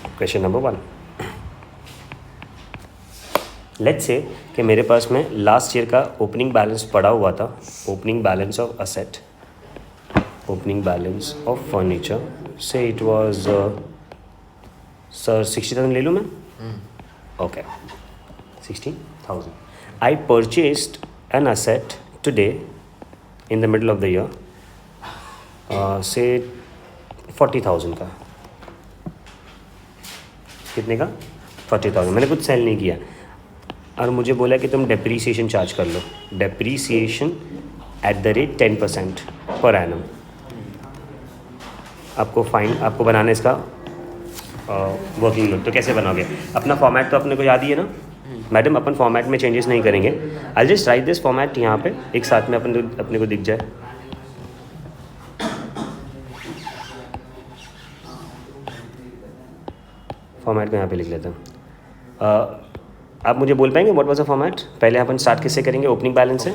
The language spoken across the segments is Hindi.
क्वेश्चन नंबर 1, लेट्स से कि मेरे पास में लास्ट ईयर का ओपनिंग बैलेंस पड़ा हुआ था, opening balance of asset, opening balance of furniture, से इट वाज सर 60,000 ले लूँ मैं? Okay, 60,000. I purchased an asset today in the middle of the year, say 40,000 का. कितने का? 40,000. मैंने कुछ सेल नहीं किया और मुझे बोला कि तुम डेप्रीसिएशन चार्ज कर लो, depreciation at the rate 10% per annum. आपको बनाना है इसका वर्किंग नोट. तो कैसे बनाओगे? अपना फॉर्मेट तो अपने को याद ही है ना मैडम, अपन फॉर्मेट में चेंजेस नहीं करेंगे. I just right this format यहाँ पे एक साथ में अपने को दिख जाए. फॉर्मेट को यहाँ पे लिख लेते हैं. आप मुझे बोल पाएंगे व्हाट वाज द फॉर्मेट? पहले अपन स्टार्ट किससे करेंगे? ओपनिंग बैलेंस से.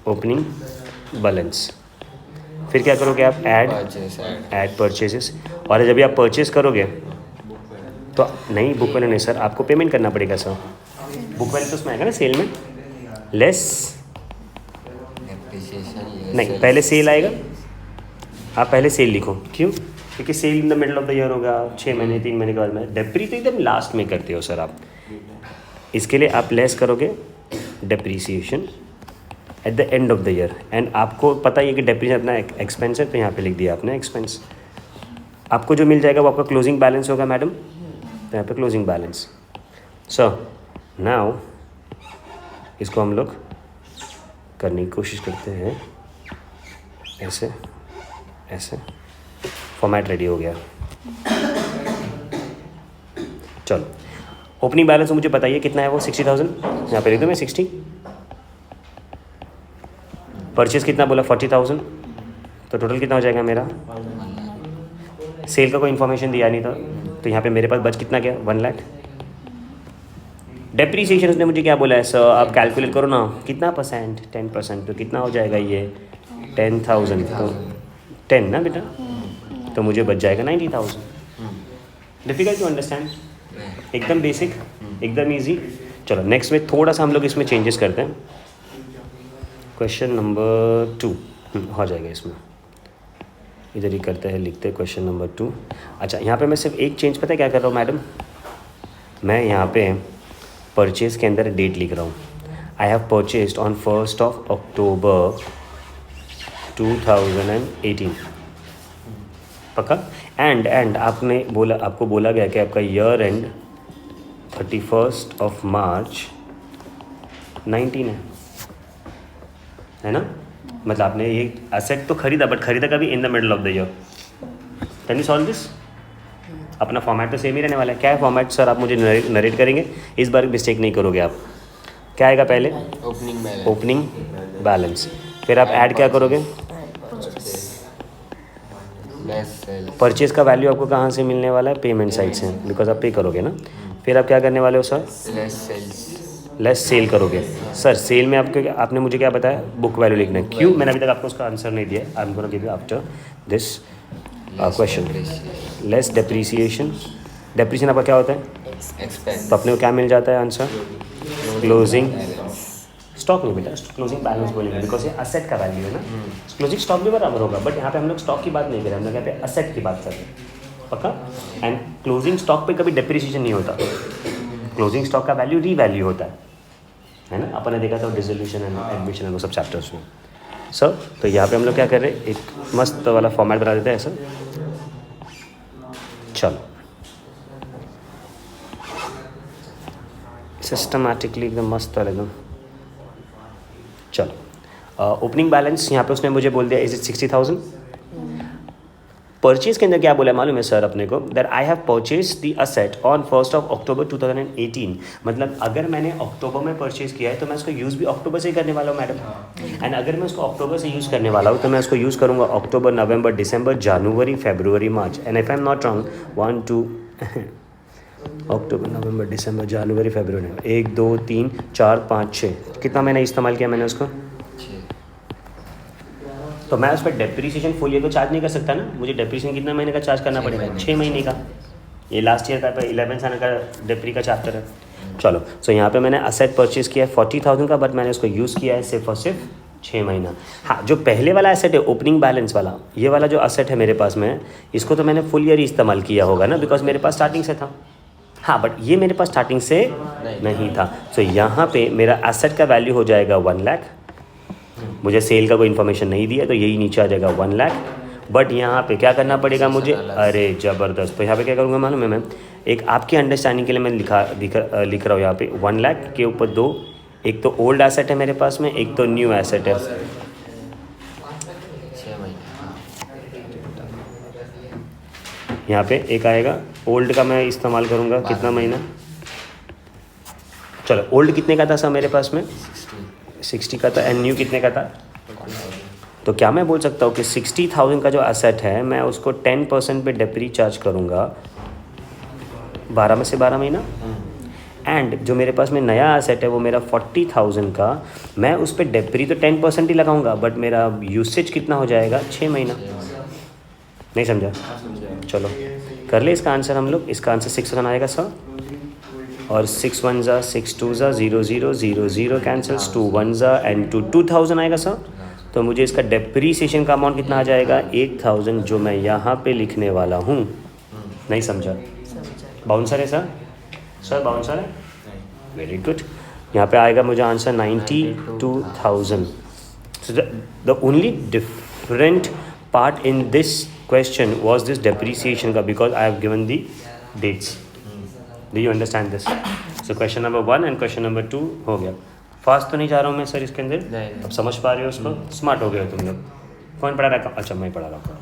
Opening balance. फिर क्या करोगे आप? Add purchases. और जब भी आप परचेज करोगे तो नहीं, बुक वैल्यू नहीं सर, आपको पेमेंट करना पड़ेगा सर. बुक वैल्यू तो उसमें आएगा ना सेल में, लेस नहीं, पहले सेल आएगा. आप पहले सेल लिखो. क्यों? क्योंकि sale in the middle of the year होगा, 6 महीने 3 महीने के बाद में. डेप्री तो एकदम लास्ट में करते हो सर आप. इसके लिए आप लेस करोगे depreciation at the end of the year. And आपको पता ही है कि डेप्रीसिएशन अपना एक्सपेंस है, तो यहाँ पे लिख दिया आपने एक्सपेंस. आपको जो मिल जाएगा वो आपका क्लोजिंग बैलेंस होगा मैडम, तो यहाँ पे क्लोजिंग बैलेंस. सो नाउ इसको हम लोग करने की कोशिश करते हैं. ऐसे ऐसे फॉर्मेट रेडी हो गया. चलो, ओपनिंग बैलेंस मुझे बताइए कितना है वो? 60,000. यहाँ पे लिख दो मैं 60. परचेज कितना बोला? 40,000. तो टोटल कितना हो जाएगा मेरा? सेल का कोई इन्फॉर्मेशन दिया नहीं था, तो यहाँ पे मेरे पास बच कितना गया? 1 लाख. डेप्रीसिएशन उसने मुझे क्या बोला है सर? आप कैलकुलेट करो ना, कितना परसेंट? 10%. तो कितना हो जाएगा ये? 10,000. तो 10 ना बेटा, तो मुझे बच जाएगा 90,000. डिफिकल्ट टू अंडरस्टैंड, एकदम बेसिक, एकदम इजी. चलो नेक्स्ट में थोड़ा सा हम लोग इसमें चेंजेस करते हैं. क्वेश्चन नंबर 2 हो जाएगा इसमें. इधर ही करते हैं, लिखते हैं क्वेश्चन नंबर 2. अच्छा, यहाँ पे मैं सिर्फ एक चेंज पता है क्या कर रहा हूँ मैडम? मैं यहाँ पे परचेज़ के अंदर डेट लिख रहा हूँ. I have purchased on 1st of October 2018. पक्का? एंड आपको बोला गया कि आपका year and 31st of March 19 है ना? मतलब आपने ये एसेट तो खरीदा, बट खरीदा कभी? इन the middle of the year. Can you solve this? अपना फॉर्मेट तो सेम ही रहने वाला है. क्या है फॉर्मेट सर? आप मुझे नरेट करेंगे, इस बार मिस्टेक नहीं करोगे आप. क्या आएगा पहले? Opening balance. फिर आप ऐड क्या करोगे? परचेज का वैल्यू आपको कहाँ से मिलने वाला है? पेमेंट साइड से, बिकॉज आप पे करोगे ना. फिर आप क्या करने वाले हो सर? लेस सेल करोगे. सर सेल में आपने मुझे क्या बताया? बुक वैल्यू लिखना है. क्यों? मैंने अभी तक आपको उसका आंसर नहीं दिया. I am gonna give you after this question. Less depreciation. Depreciation आपका क्या होता है? एक्सपेंस. तो अपने को क्या मिल जाता है आंसर? क्लोजिंग स्टॉक नहीं बेटा, क्लोजिंग बैलेंस बोलेंगे, बिकॉज ये असेट का वैल्यू है ना. क्लोजिंग स्टॉक भी बराबर होगा, बट यहाँ पे हम लोग स्टॉक की बात नहीं कर रहे, हम लोग यहाँ पे असेट की बात कर रहे हैं. पक्का? एंड क्लोजिंग स्टॉक पे कभी डेप्रीसिएशन नहीं होता. क्लोजिंग स्टॉक का वैल्यू रीवैल्यू होता है ना. अपन ने देखा था डिसोल्यूशन एंड एडमिशन वो सब चैप्टर्स में. सर तो यहाँ पे हम लोग क्या कर रहे हैं? एक मस्त वाला फॉर्मेट बना देते हैं ऐसा. चलो सिस्टमैटिकली एकदम मस्त है एकदम. चलो ओपनिंग बैलेंस यहाँ पे उसने मुझे बोल दिया इज इट 60,000. परचेज के अंदर क्या बोला मालूम है सर अपने को? That I have purchase the asset on 1st of October 2018. मतलब अगर मैंने अक्टूबर में परचेज किया है तो मैं उसको यूज़ भी अक्टूबर से ही करने वाला हूँ मैडम. एंड अगर मैं उसको अक्टूबर से यूज़ करने वाला हूँ तो मैं उसको यूज़ करूँगा अक्टूबर, नवंबर, दिसंबर, जनवरी, फरवरी, मार्च. And if I am not wrong 1 2 October, November, December, January, February, 1 2 3 4 5 6. कितना मैंने इस्तेमाल किया मैंने उसको? तो तो मैं उस पर डेप्रीसिएशन फुल ईयर को चार्ज नहीं कर सकता ना, मुझे डेप्रीसिएशन कितना महीने का चार्ज करना पड़ेगा, 6 महीने का। ये लास्ट ईयर का 11 साल का डेप्री का चैप्टर है। चलो, सो यहाँ पे मैंने असेट परचेज किया है 40,000 का, बट मैंने उसको यूज़ किया है सिर्फ और सिर्फ 6 महीना। हाँ, जो पहले वाला एसेट है ओपनिंग बैलेंस वाला, ये वाला जो एसेट है मेरे पास में, इसको तो मैंने फुल ईयर ही इस्तेमाल किया होगा ना, बिकॉज मेरे पास स्टार्टिंग से था। हाँ, बट ये मेरे पास स्टार्टिंग से नहीं था। सो यहाँ पे मेरा एसेट का वैल्यू हो जाएगा 1 लाख। मुझे सेल का कोई इन्फॉर्मेशन नहीं दिया, तो यही नीचे आ जाएगा 1 लाख। बट यहाँ पे क्या करना पड़ेगा मुझे, अरे ज़बरदस्त। तो यहाँ पे क्या करूँगा मालूम है, मैं एक आपकी अंडरस्टैंडिंग के लिए मैं लिख रहा हूँ यहाँ पे 1 लाख के ऊपर 2, एक तो ओल्ड एसेट है मेरे पास में, एक तो न्यू एसेट है। 6 महीने। यहाँ पे एक आएगा ओल्ड का, मैं इस्तेमाल करूँगा कितना महीना, चलो ओल्ड कितने का था सर मेरे पास में, 60 का था, एंड न्यू कितने का था। तो क्या मैं बोल सकता हूँ कि 60,000 का जो एसेट है मैं उसको 10% पे डेप्री चार्ज करूँगा 12 में से 12 महीना, एंड जो मेरे पास में नया एसेट है वो मेरा 40,000 का, मैं उस पर डेप्री तो 10% ही लगाऊंगा, बट मेरा यूसेज कितना हो जाएगा 6 महीना। नहीं समझा, चलो कर ले इसका आंसर हम लोग। इसका आंसर 6,000 आएगा सर, और 6 1 ज़ा 6 2 ज़ा 0 0 0 0 कैंसल्स, 2 1 ज़ा एंड 2,000 आएगा सर। तो मुझे इसका डेप्रीसिएशन का अमाउंट कितना आ जाएगा 8,000, जो मैं यहाँ पे लिखने वाला हूँ। नहीं समझा, बाउंसर है सर, सर बाउंसर है, वेरी गुड। यहाँ पे आएगा मुझे answer 92,000। So the only different part in this question was this depreciation का, because I have given the dates. Do you understand this? So question number 1 and question number 2 हो गया। फास्ट तो नहीं जा रहा हूँ मैं सर इसके अंदर, नहीं। अब समझ पा रहे हो उसको, स्मार्ट हो गए हो तुम लोग। कौन पढ़ा रहा है? अच्छा मैं पढ़ा रहा हूँ।